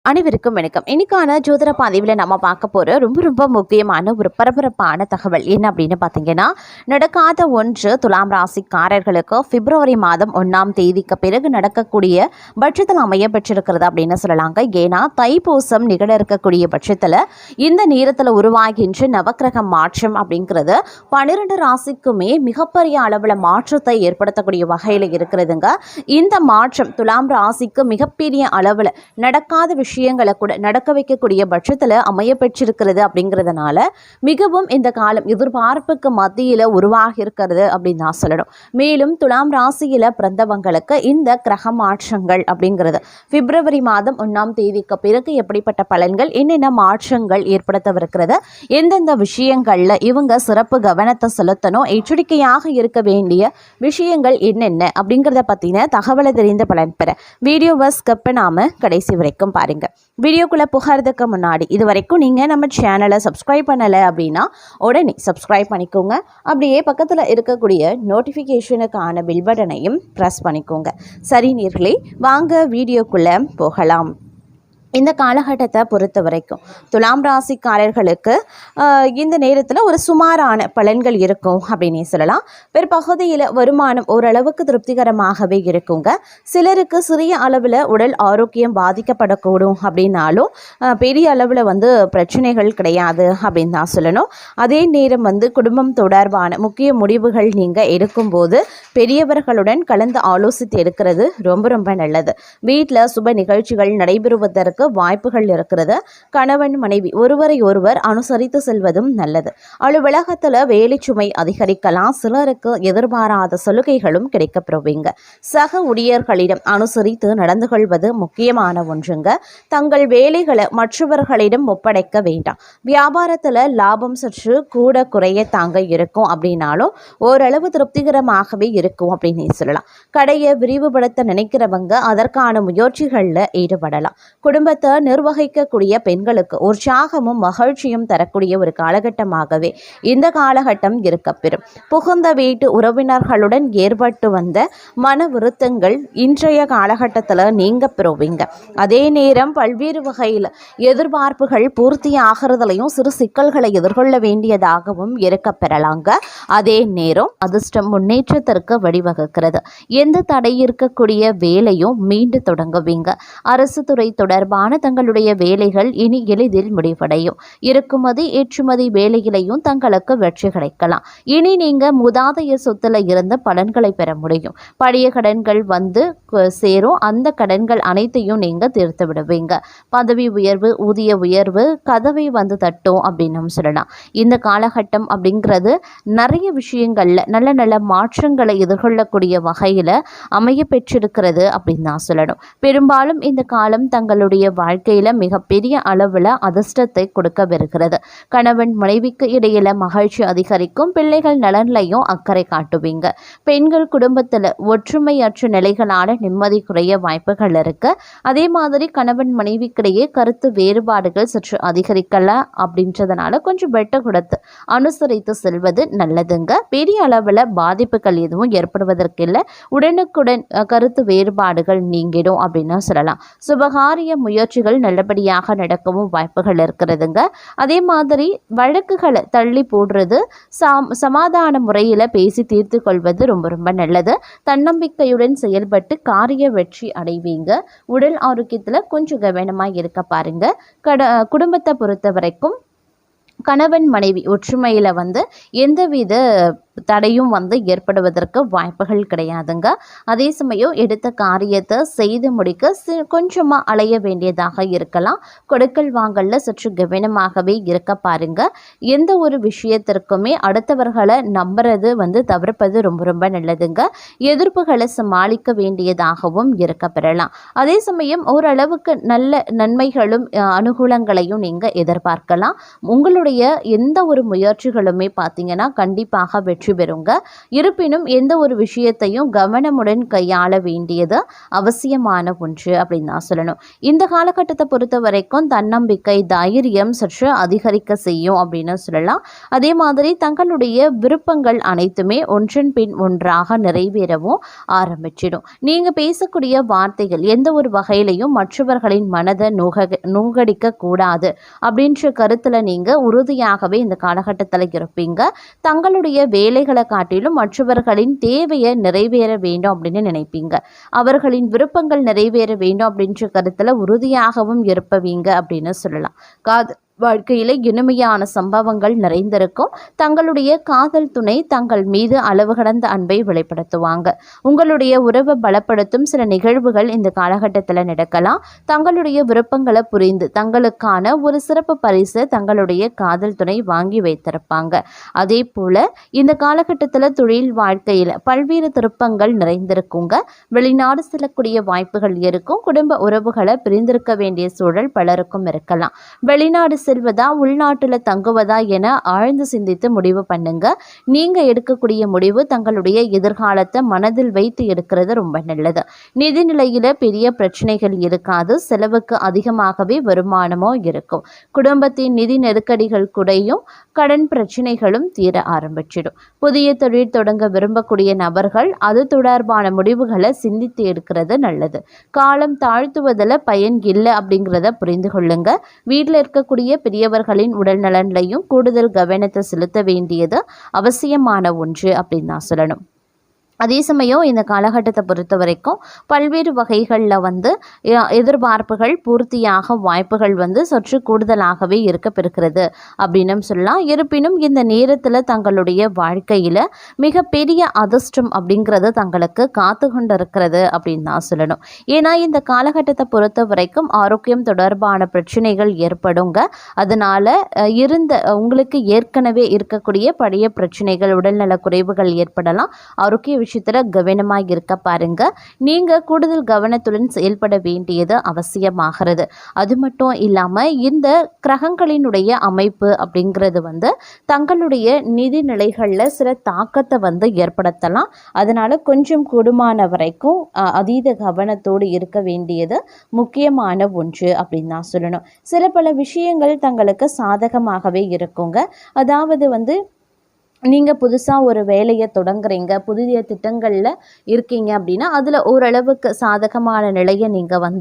அனைவருக்கும் வணக்கம். இன்னைக்கான ஜோதிட பதிவில் நம்ம பார்க்க போகிற ரொம்ப முக்கியமான ஒரு பரபரப்பான தகவல் என்ன அப்படின்னு பார்த்தீங்கன்னா, நடக்காத ஒன்று துலாம் ராசிக்காரர்களுக்கு பிப்ரவரி மாதம் 1ஆம் தேதிக்கு பிறகு நடக்கக்கூடிய பட்சத்தில் அமைய பெற்றிருக்கிறது அப்படின்னு சொல்லலாங்க. ஏன்னா தைப்பூசம் நிகழ இருக்கக்கூடிய பட்சத்தில் இந்த நேரத்தில் உருவாகின்ற நவக்கிரக மாற்றம் அப்படிங்கிறது 12 ராசிக்குமே மிகப்பெரிய அளவில் மாற்றத்தை ஏற்படுத்தக்கூடிய வகையில் இருக்கிறதுங்க. இந்த மாற்றம் துலாம் ராசிக்கு மிகப்பெரிய அளவில் நடக்காத விஷயங்களை கூட நடக்க வைக்கக்கூடிய பட்சத்தில் அமைய பெற்றிருக்கிறது. அப்படிங்கிறதுனால மிகவும் இந்த காலம் எதிர்பார்ப்புக்கு மத்தியில் உருவாகி இருக்கிறது அப்படின்னு நான் சொல்லணும். மேலும் துலாம் ராசியில் பிறந்தவங்களுக்கு இந்த கிரக மாற்றங்கள் அப்படிங்கிறது பிப்ரவரி மாதம் 1ஆம் தேதிக்கு பிறகு எப்படிப்பட்ட பலன்கள், என்னென்ன மாற்றங்கள் ஏற்படுத்தவிருக்கிறது, எந்தெந்த விஷயங்கள்ல இவங்க சிறப்பு கவனத்தை செலுத்தணும், எச்சரிக்கையாக இருக்க வேண்டிய விஷயங்கள் என்னென்ன அப்படிங்கிறத பற்றின தகவலை தெரிந்த பலன் பெற வீடியோவை ஸ்கிப் பண்ணாம கடைசி வரைக்கும் பாருங்க. வீடியோக்குள்ளே புகாரதுக்கு முன்னாடி இது வரைக்கும் நீங்கள் நம்ம சேனலை சப்ஸ்கிரைப் பண்ணலை அப்படின்னா உடனே சப்ஸ்கிரைப் பண்ணிக்கோங்க. அப்படியே பக்கத்தில் இருக்கக்கூடிய நோட்டிஃபிகேஷனுக்கான பில் பட்டனையும் ப்ரெஸ் பண்ணிக்கோங்க. சரி நேயர்களே, வாங்க வீடியோக்குள்ளே போகலாம். இந்த காலகட்டத்தை பொறுத்த வரைக்கும் துலாம் ராசிக்காரர்களுக்கு இந்த நேரத்தில் ஒரு சுமாரான பலன்கள் இருக்கும் அப்படின்னு சொல்லலாம். பிற்பகுதியில் வருமானம் ஓரளவுக்கு திருப்திகரமாகவே இருக்குங்க. சிலருக்கு சிறிய அளவில் உடல் ஆரோக்கியம் பாதிக்கப்படக்கூடும் அப்படின்னாலும் பெரிய அளவில் பிரச்சனைகள் கிடையாது அப்படின்னு தான் சொல்லணும். அதே நேரம் குடும்பம் தொடர்பான முக்கிய முடிவுகள் நீங்கள் எடுக்கும்போது பெரியவர்களுடன் கலந்து ஆலோசித்து எடுக்கிறது ரொம்ப நல்லது. வீட்டில் சுப நிகழ்ச்சிகள் நடைபெறுவதற்கு வாய்ப்புகள் இருக்கிறது. கணவன் மனைவி ஒருவரை ஒருவர் அனுசரித்து செல்வதும் நல்லது. அலுவலகத்தில் வேலை சுமை அதிகரிக்கலாம். சிலருக்கு எதிர்பாராத சலுகைகளும் கிடைக்கப்பெறுவீங்க. சக ஊழியர்களிடம் அனுசரித்து நடந்து கொள்வது முக்கியமான ஒன்றுங்க. தங்கள் வேலைகளை மற்றவர்களிடம் ஒப்படைக்க வேண்டாம். வியாபாரத்தில் லாபம் சற்று கூட குறைய தாங்க இருக்கும் அப்படின்னாலும் ஓரளவு திருப்திகரமாகவே இருக்கும் அப்படின்னு சொல்லலாம். கடையை விரிவுபடுத்த நினைக்கிறவங்க அதற்கான முயற்சிகளில் ஈடுபடலாம். குடும்பத்தை நிர்வகிக்கக்கூடிய பெண்களுக்கு உற்சாகமும் மகிழ்ச்சியும் தரக்கூடிய ஒரு காலகட்டமாகவே இந்த காலகட்டம் இருக்கப்பெறும். புகுந்த வீட்டு உறவினர்களுடன் ஏற்பட்டு வந்த மன விருத்தங்கள் இன்றைய காலகட்டத்தில் நீங்க பெறுவீங்க. அதே நேரம் பல்வேறு வகையில் எதிர்பார்ப்புகள் பூர்த்தி ஆகிறதுலையும் சிறு சிக்கல்களை எதிர்கொள்ள வேண்டியதாகவும் இருக்கப்பெறலாங்க. அதே நேரம் அதிர்ஷ்டம் முன்னேற்றத்திற்கு வழிவகுக்கிறது. எந்த தடை இருக்கக்கூடிய வேலையும் மீண்டு தொடங்குவீங்க. அரசு துறை தொடர்பான தங்களுடைய வேலைகள் இனி எளிதில் முடிவடையும். இறக்குமதி ஏற்றுமதி வேலையிலையும் தங்களுக்கு வெற்றி கிடைக்கலாம். இனி நீங்க மூதாதைய சொத்துல இருந்து பலன்களை பெற முடியும். பழைய கடன்கள் சேரும். அந்த கடன்கள் அனைத்தையும் நீங்க தீர்த்து விடுவீங்க. பதவி உயர்வு, ஊதிய உயர்வு கதவை தட்டும் அப்படின்னு சொல்லலாம். இந்த காலகட்டம் அப்படிங்கிறது நிறைய விஷயங்கள்ல நல்ல மாற்றங்களை எதிர்கொள்ளக்கூடிய வகையில அமைய பெற்றிருக்கிறது அப்படின்னு தான் சொல்லணும். பெரும்பாலும் இந்த காலம் தங்களுடைய வாழ்க்கையில மிகப்பெரிய அளவுல அதிர்ஷ்டத்தை கொடுக்க வருகிறது. கணவன் மனைவிக்கு இடையில மகிழ்ச்சி அதிகரிக்கும். பிள்ளைகள் நலன்லையும் அக்கறை காட்டுவீங்க. பெண்கள் குடும்பத்துல ஒற்றுமையற்ற நிலைகளான நிம்மதி குறைய வாய்ப்புகள் இருக்கு. அதே மாதிரி கணவன் மனைவிக்கிடையே கருத்து வேறுபாடுகள் சற்று அதிகரிக்கலாம். அப்படின்றதுனால கொஞ்சம் வெட்ட கொடுத்து அனுசரித்து செல்வது நல்லதுங்க. பெரிய அளவுல பாதிப்புகள் எதுவும் ஏற்படுவதற்கு இல்லை. உடனுக்குடன் கருத்து வேறுபாடுகள் நீங்கிடும் அப்படின்னு சொல்லலாம். சுபகாரிய முயற்சிகள் நல்லபடியாக நடக்கவும் வாய்ப்புகள் இருக்கிறதுங்க. அதே மாதிரி வழக்குகளை தள்ளி போடுறது, சமாதான முறையில் பேசி தீர்த்து கொள்வது ரொம்ப நல்லது. தன்னம்பிக்கையுடன் செயல்பட்டு காரிய வெற்றி அடைவீங்க. உடல் ஆரோக்கியத்தில் கொஞ்சம் கவனமாக இருக்க பாருங்க. குடும்பத்தை பொறுத்த வரைக்கும் கணவன் மனைவி ஒற்றுமையில் எந்தவித தடையும் ஏற்படுவதற்கு வாய்ப்புகள் கிடையாதுங்க. அதே சமயம் எடுத்த காரியத்தை செய்து முடிக்க கொஞ்சமாக அலைய வேண்டியதாக இருக்கலாம். கொடுக்கல் வாங்கல்ல சற்று கவனமாகவே இருக்க பாருங்க. எந்த ஒரு விஷயத்திற்குமே அடுத்தவர்களை நம்புறது தவிர்ப்பது ரொம்ப நல்லதுங்க. எதிர்ப்புகளை சமாளிக்க வேண்டியதாகவும் இருக்க பெறலாம். அதே சமயம் ஓரளவுக்கு நல்ல நன்மைகளும் அனுகூலங்களையும் நீங்கள் எதிர்பார்க்கலாம். உங்களுடைய எந்த ஒரு முயற்சிகளுமே பார்த்தீங்கன்னா கண்டிப்பாக வெற்றி வெற்றி பெறுங்க. இருப்பினும் எந்த ஒரு விஷயத்தையும் கவனமுடன் கையாள வேண்டியது அவசியமான ஒன்று அப்படின்னு தான் சொல்லணும். இந்த காலகட்டத்தை பொறுத்த வரைக்கும் தன்னம்பிக்கை, தைரியம் சற்று அதிகரிக்க செய்யும் அப்படின்னு சொல்லலாம். அதே மாதிரி தங்களுடைய விருப்பங்கள் அனைத்துமே ஒன்றன் பின் ஒன்றாக நிறைவேறவும் ஆரம்பிச்சிடும். நீங்க பேசக்கூடிய வார்த்தைகள் எந்த ஒரு வகையிலையும் மற்றவர்களின் மனதை நோகடிக்க கூடாது அப்படின்ற கருத்துல நீங்க உறுதியாகவே இந்த காலகட்டத்தில் இருப்பீங்க. தங்களுடைய வேலைகளை காட்டிலும் மற்றவர்களின் தேவையை நிறைவேற வேண்டும் அப்படின்னு நினைப்பீங்க. அவர்களின் விருப்பங்கள் நிறைவேற வேண்டும் அப்படின்ற கருத்துல உறுதியாகவும் இருப்பவீங்க அப்படின்னு சொல்லலாம். வாழ்க்கையில இனிமையான சம்பவங்கள் நிறைந்திருக்கும். தங்களுடைய காதல் துணை தங்கள் மீது அளவு கடந்த அன்பை வெளிப்படுத்துவாங்க. உங்களுடைய உறவை பலப்படுத்தும் சில நிகழ்வுகள் இந்த காலகட்டத்தில் நடக்கலாம். தங்களுடைய விருப்பங்களை புரிந்து தங்களுக்கான ஒரு சிறப்பு பரிசு தங்களுடைய காதல் துணை வாங்கி வைத்திருப்பாங்க. அதே போல இந்த காலகட்டத்தில் தொழில் வாழ்க்கையில் பல்வேறு திருப்பங்கள் நிறைந்திருக்குங்க. வெளிநாடு செல்லக்கூடிய வாய்ப்புகள் இருக்கும். குடும்ப உறவுகளை பிரிந்திருக்க வேண்டிய சூழல் பலருக்கும் இருக்கலாம். வெளிநாடு செல்வதா உள்நாட்டுல தங்குவதா என ஆழ்ந்து சிந்தித்து முடிவு பண்ணுங்க. நீங்க எடுக்கக்கூடிய முடிவு தங்களுடைய எதிர்காலத்தை மனதில் வைத்து எடுக்கிறது ரொம்ப நல்லது. நிதி நிலையில பெரிய பிரச்சனைகள் இருக்காது. செலவுக்கு அதிகமாகவே வருமானமோ இருக்கும். குடும்பத்தின் நிதி நெருக்கடிகள் குறையும். கடன் பிரச்சனைகளும் தீர ஆரம்பிச்சிடும். புதிய தொழில் தொடங்க விரும்பக்கூடிய நபர்கள் அது தொடர்பான முடிவுகளை சிந்தித்து எடுக்கிறது நல்லது. காலம் தாழ்த்துவதில் பயன் இல்லை அப்படிங்கிறத புரிந்து கொள்ளுங்க. வீட்டில் இருக்கக்கூடிய பெரியவர்களின் உடல் நலன்லையும் கூடுதல் கவனத்தை செலுத்த வேண்டியது அவசியமான ஒன்று அப்படின்னு தான் சொல்லணும். அதே சமயம் இந்த காலகட்டத்தை பொறுத்த வரைக்கும் பல்வேறு வகைகளில் எதிர்பார்ப்புகள் பூர்த்தியாக வாய்ப்புகள் சற்று கூடுதலாகவே இருக்கப்பெறுகிறது அப்படின்னு சொல்லலாம். இருப்பினும் இந்த நேரத்தில் தங்களுடைய வாழ்க்கையில் மிகப்பெரிய அதிர்ஷ்டம் அப்படிங்கிறது தங்களுக்கு காத்து கொண்டு இருக்கிறது அப்படின்னு தான் சொல்லணும். ஏன்னா இந்த காலகட்டத்தை பொறுத்த வரைக்கும் ஆரோக்கியம் தொடர்பான பிரச்சனைகள் ஏற்படுங்க. அதனால் உங்களுக்கு ஏற்கனவே இருக்கக்கூடிய பழைய பிரச்சனைகள், உடல்நல குறைவுகள் ஏற்படலாம். ஆரோக்கிய விஷயத்துல கவனமாக இருக்க பாருங்க. நீங்க கூடுதல் கவனத்துடன் செயல்பட வேண்டியது அவசியமாகிறது. அது மட்டும் இல்லாம இந்த கிரகங்களினுடைய அமைப்பு அப்படிங்கிறது தங்களுடைய நிதி நிலைகள்ல சில தாக்கத்தை ஏற்படுத்தலாம். அதனால கொஞ்சம் கூடுமான வரைக்கும் அதீத கவனத்தோடு இருக்க வேண்டியது முக்கியமான ஒன்று அப்படின்னு தான் சொல்லணும். சில பல விஷயங்கள் தங்களுக்கு சாதகமாகவே இருக்குங்க. அதாவது நீங்கள் புதுசாக ஒரு வேலையை தொடங்குறீங்க, புதிய திட்டங்களில் இருக்கீங்க அப்படின்னா அதில் ஓரளவுக்கு சாதகமான நிலையை நீங்கள்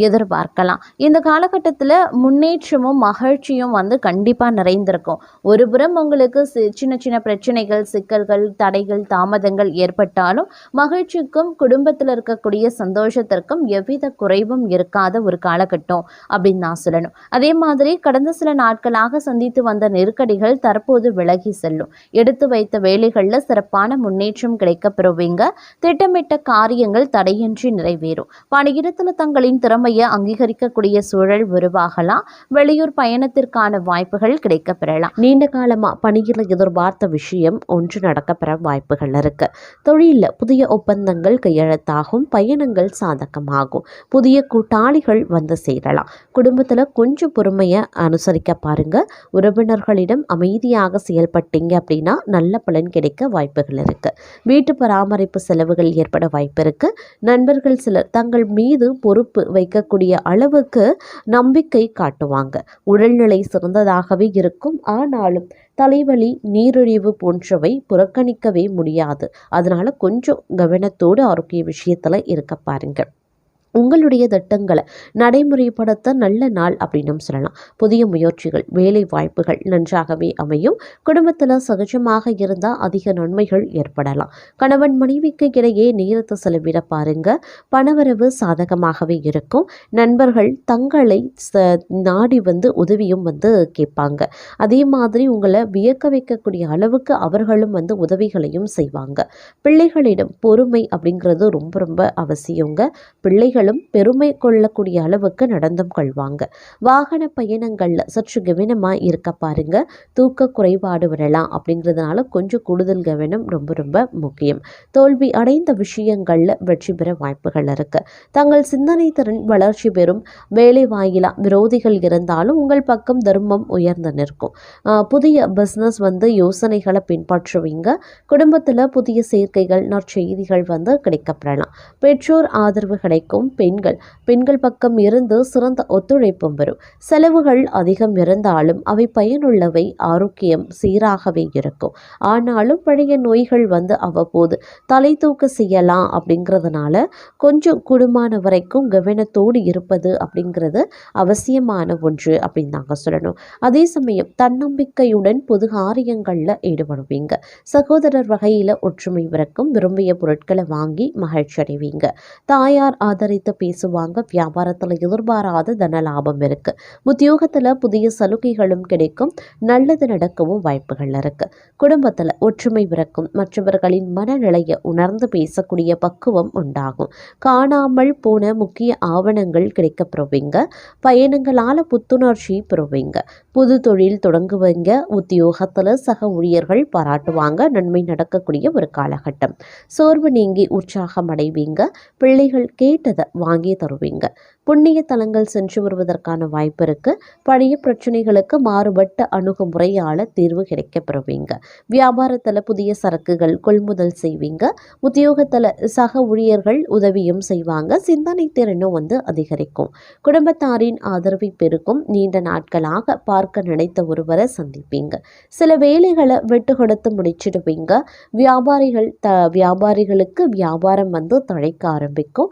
எதிர்பார்க்கலாம். இந்த காலகட்டத்தில் முன்னேற்றமும் மகிழ்ச்சியும் கண்டிப்பாக நிறைந்திருக்கும். ஒரு புறம் உங்களுக்கு சின்ன சின்ன பிரச்சனைகள், சிக்கல்கள், தடைகள், தாமதங்கள் ஏற்பட்டாலும் மகிழ்ச்சிக்கும் குடும்பத்தில் இருக்கக்கூடிய சந்தோஷத்திற்கும் எவ்வித குறைவும் இருக்காத ஒரு காலகட்டம் அப்படின்னு நான் சொல்லணும். அதே மாதிரி கடந்த சில நாட்களாக சந்தித்து வந்த நெருக்கடிகள் தற்போது விலகி செல்லும். எடுத்து வைத்த வேலைகளில் சிறப்பான முன்னேற்றம் கிடைக்க பெறுவீங்க. திட்டமிட்ட காரியங்கள் தடையின்றி நிறைவேறும். பணியிடத்தில் தங்களின் திறமையை அங்கீகரிக்கக்கூடிய சூழல் உருவாகலாம். வெளியூர் பயணத்திற்கான வாய்ப்புகள் கிடைக்க பெறலாம். நீண்ட காலமா பணியில் எதிர்பார்த்த விஷயம் ஒன்று நடக்க பெற வாய்ப்புகள் இருக்கு. தொழிலில் புதிய ஒப்பந்தங்கள் கையெழுத்தாகும். பயணங்கள் சாதகமாகும். புதிய கூட்டாளிகள் சேரலாம். குடும்பத்தில் கொஞ்சம் பொறுமையை அனுசரிக்க பாருங்க. உறவினர்களிடம் அமைதியாக செயல்பட்டீங்க அப்படின்னா நல்ல பலன் கிடைக்க வாய்ப்புகள் இருக்கு. வீட்டு பராமரிப்பு செலவுகள் ஏற்பட வாய்ப்பு இருக்கு. நண்பர்கள் சிலர் தங்கள் மீது பொறுப்பு வைக்கக்கூடிய அளவுக்கு நம்பிக்கை காட்டுவாங்க. உடல்நிலை சிறந்ததாகவே இருக்கும். ஆனாலும் தலைவலி, நீரிழிவு போன்றவை புறக்கணிக்கவே முடியாது. அதனால கொஞ்சம் கவனத்தோடு ஆரோக்கிய விஷயத்துல இருக்க பாருங்க. உங்களுடைய திட்டங்களை நடைமுறைப்படுத்த நல்ல நாள் அப்படின்னு சொல்லலாம். புதிய முயற்சிகள், வேலை வாய்ப்புகள் நன்றாகவே அமையும். குடும்பத்தில் சகஜமாக இருந்தால் அதிக நன்மைகள் ஏற்படலாம். கணவன் மனைவிக்கு இடையே நேரத்தை செலவிட பாருங்க. பணவரவு சாதகமாகவே இருக்கும். நண்பர்கள் தங்களை நாடி உதவியும் கேட்பாங்க. அதே மாதிரி உங்களை வியக்க வைக்கக்கூடிய அளவுக்கு அவர்களும் உதவிகளையும் செய்வாங்க. பிள்ளைகளிடம் பொறுமை அப்படிங்கிறது ரொம்ப ரொம்ப அவசியங்க. பிள்ளைகள் உறவினர்களும் பெருமை கொள்ளக்கூடிய அளவுக்கு நடந்தும் கொள்வாங்க. வாகன பயணங்கள்ல சற்று கவனமா இருக்க பாருங்க. தூக்க குறைபாடு வரலாம், அப்படிங்கிறதுனால கொஞ்சம் கூடுதல் கவனம் ரொம்ப ரொம்ப முக்கியம். தோல்வி அடைந்த விஷயங்கள்ல வெற்றி பெற வாய்ப்புகள் இருக்கு. தங்கள் சிந்தனை திறன் வளர்ச்சி பெறும். வேலை வாயிலா விரோதிகள் இருந்தாலும் உங்கள் பக்கம் தர்மம் உயர்ந்து நிற்கும். புதிய பிஸ்னஸ் யோசனைகளை பின்பற்றுவீங்க. குடும்பத்தில் புதிய சேர்க்கைகள் நற்செய்திகள் கிடைக்கப்பெறலாம். பெற்றோர் ஆதரவு கிடைக்கும். பெண்கள் பக்கம் இருந்து சிறந்த ஒத்துழைப்பும் வரும். செலவுகள் அதிகம் இருந்தாலும் அவை பயனுள்ளவை. ஆரோக்கியம் சீராகவே இருக்கும். ஆனாலும் பழைய நோய்கள் அவ்வப்போது தலை தூக்க செய்யலாம். அப்படிங்கிறதுனால கொஞ்சம் கூடுமான வரைக்கும் கவனத்தோடு இருப்பது அப்படிங்கிறது அவசியமான ஒன்று அப்படின்னு நாங்க சொல்லணும். அதே சமயம் தன்னம்பிக்கையுடன் பொது காரியங்களில் ஈடுபடுவீங்க. சகோதரர் வகையில் ஒற்றுமை பிறக்கும். விரும்பிய பொருட்களை வாங்கி மகிழ்ச்சி அடைவீங்க. தாயார் ஆதரித்து பேசுவாங்க. வியாபாரத்தில் எதிர்பாராத தன லாபம் இருக்கு. உத்தியோகத்தில் புதிய சலுகைகளும் கிடைக்கும். நல்லது நடக்கவும் வாய்ப்புகள் இருக்கு. குடும்பத்தில் ஒற்றுமை பிறக்கும். மற்றவர்களின் மனநிலையை உணர்ந்து பேசக்கூடிய பக்குவம் உண்டாகும். காணாமல் போன முக்கிய ஆவணங்கள் கிடைக்கப்பெறுவீங்க. பயணங்களால் புத்துணர்ச்சி பெறுவீங்க. புது தொழில் தொடங்குவீங்க. உத்தியோகத்தில் சக ஊழியர்கள் பாராட்டுவாங்க. நன்மை நடக்கக்கூடிய ஒரு காலகட்டம். சோர்வு நீங்கி உற்சாகம் அடைவீங்க. பிள்ளைகள் கேட்டதை வாங்கி தருவீங்க. புண்ணிய தலங்கள் சென்று வருவதற்கான வாய்ப்பு இருக்கு. பழைய பிரச்சனைகளுக்கு மாறுபட்ட அணுகுமுறையால தீர்வு கிடைக்கப்பெறுவீங்க. வியாபாரத்தில் புதிய சரக்குகள் கொள்முதல் செய்வீங்க. உத்தியோகத்தில் சக ஊழியர்கள் உதவியும் செய்வாங்க. சிந்தனை திறனும் அதிகரிக்கும். குடும்பத்தாரின் ஆதரவை பெருக்கும். நீண்ட நாட்களாக பார்க்க நினைத்த ஒருவரை சந்திப்பீங்க. சில வேலைகளை விட்டு கொடுத்து முடிச்சிடுவீங்க. வியாபாரிகளுக்கு வியாபாரம் தழைக்க ஆரம்பிக்கும்.